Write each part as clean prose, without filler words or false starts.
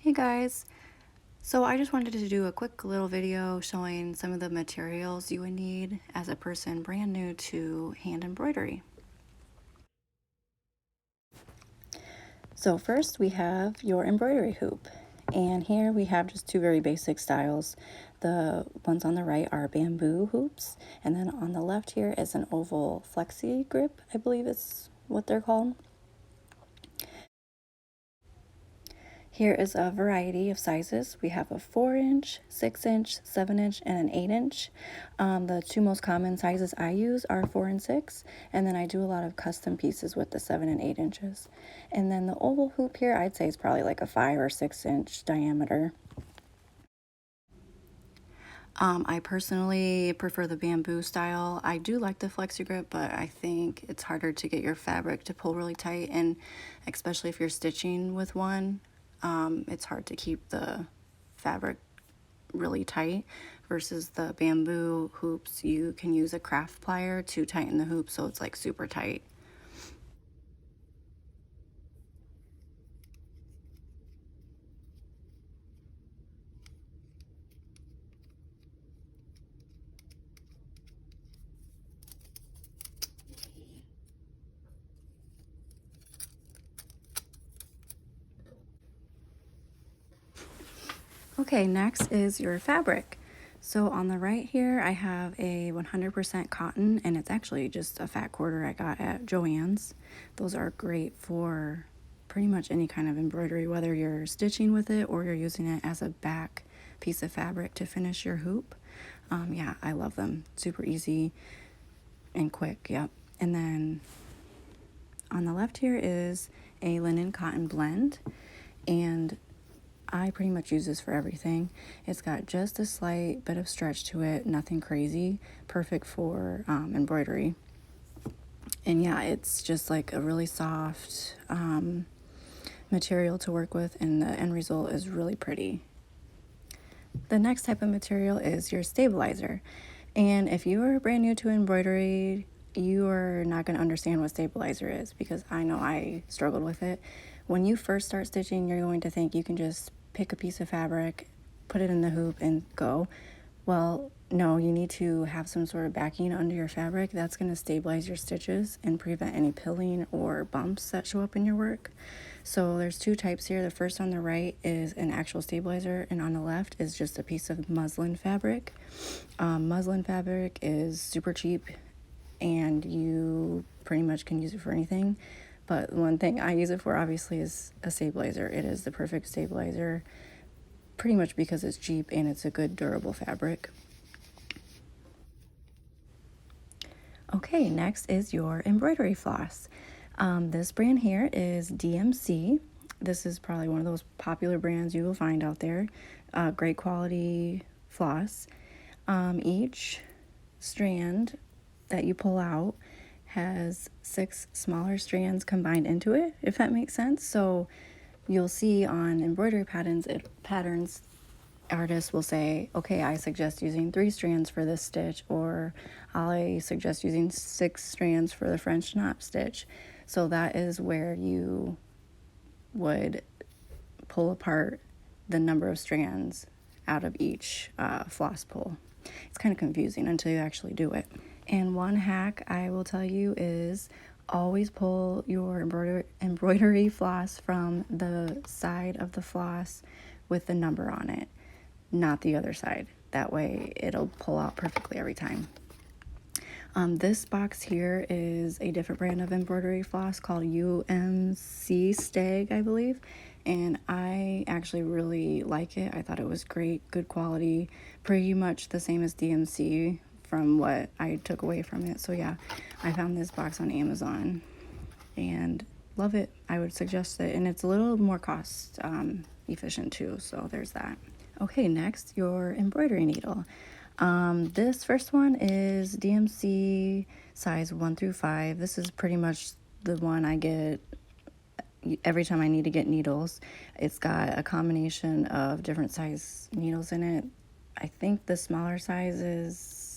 Hey guys, so I just wanted to do a quick little video showing some of the materials you would need as a person brand new to hand embroidery. So first we have your embroidery hoop, and here we have just two very basic styles. The ones on the right are bamboo hoops, and then on the left here is an oval flexigrip, I believe is what they're called. Here is a variety of sizes. We have a 4-inch, 6-inch, 7-inch, and an 8-inch. The two most common sizes I use are 4 and 6, and then I do a lot of custom pieces with the 7 and 8 inches. And then the oval hoop here, I'd say is probably like a 5 or 6-inch diameter. I personally prefer the bamboo style. I do like the flexigrip, but I think it's harder to get your fabric to pull really tight, and especially if you're stitching with one, it's hard to keep the fabric really tight versus the bamboo hoops. You can use a craft plier to tighten the hoop so it's like super tight. Okay, next is your fabric. So on the right here, I have a 100% cotton, and it's actually just a fat quarter I got at Joann's. Those are great for pretty much any kind of embroidery, whether you're stitching with it or you're using it as a back piece of fabric to finish your hoop. Yeah, I love them. Super easy and quick, yep. And then on the left here is a linen cotton blend, and I pretty much use this for everything. It's got just a slight bit of stretch to it, nothing crazy, perfect for embroidery. And yeah, it's just like a really soft material to work with, and the end result is really pretty. The next type of material is your stabilizer. And if you are brand new to embroidery, you are not going to understand what stabilizer is, because I know I struggled with it. When you first start stitching, you're going to think you can just pick a piece of fabric, put it in the hoop, and go. Well, no, you need to have some sort of backing under your fabric. That's going to stabilize your stitches and prevent any pilling or bumps that show up in your work. So there's two types here. The first on the right is an actual stabilizer, and on the left is just a piece of muslin fabric. Muslin fabric is super cheap, and you pretty much can use it for anything. But one thing I use it for, obviously, is a stabilizer. It is the perfect stabilizer, pretty much because it's cheap and it's a good durable fabric. Okay, next is your embroidery floss. This brand here is DMC. This is probably one of those popular brands you will find out there. Great quality floss. Each strand that you pull out has 6 smaller strands combined into it, if that makes sense. So you'll see on embroidery patterns, artists will say, okay, I suggest using 3 strands for this stitch, or I suggest using 6 strands for the French knot stitch. So that is where you would pull apart the number of strands out of each floss pull. It's kind of confusing until you actually do it. And one hack I will tell you is always pull your embroidery floss from the side of the floss with the number on it, not the other side. That way it'll pull out perfectly every time. This box here is a different brand of embroidery floss called UMC Stag, I believe. And I actually really like it. I thought it was great, good quality, pretty much the same as DMC from what I took away from it. So yeah, I found this box on Amazon and love it. I would suggest it, and it's a little more cost efficient too, so there's that. Okay, next, your embroidery needle. This first one is DMC size 1 through 5. This is pretty much the one I get every time I need to get needles. It's got a combination of different size needles in it. I think the smaller size is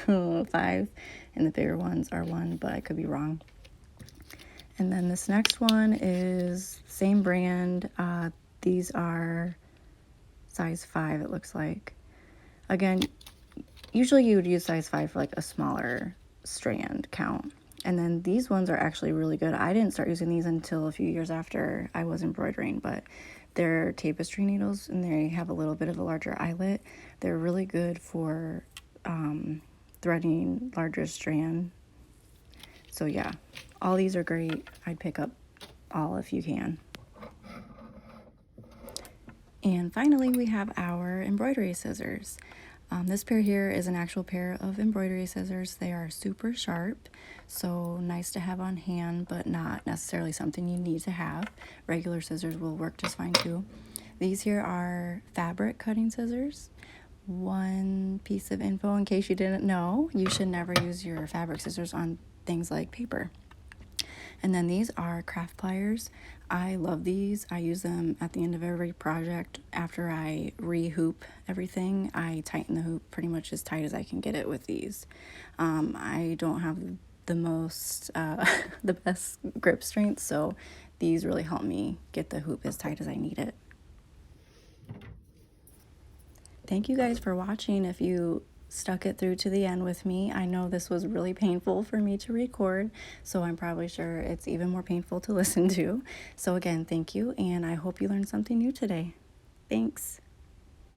5 and the bigger ones are 1, but I could be wrong. And then this next one is same brand. These are size 5, it looks like. Again, usually you would use size 5 for like a smaller strand count. And then these ones are actually really good. I didn't start using these until a few years after I was embroidering, but they're tapestry needles and they have a little bit of a larger eyelet. They're really good for threading larger strand. So yeah, all these are great. I'd pick up all if you can. And finally, we have our embroidery scissors. This pair here is an actual pair of embroidery scissors. They are super sharp, so nice to have on hand, but not necessarily something you need to have. Regular scissors will work just fine too. These here are fabric cutting scissors. One piece of info in case you didn't know, you should never use your fabric scissors on things like paper. And then these are craft pliers. I love these. I use them at the end of every project. After I re-hoop everything, I tighten the hoop pretty much as tight as I can get it with these. I don't have the most, the best grip strength, so these really help me get the hoop as tight as I need it. Thank you guys for watching. If you stuck it through to the end with me, I know this was really painful for me to record, so I'm probably sure it's even more painful to listen to. So again, thank you, and I hope you learned something new today. Thanks.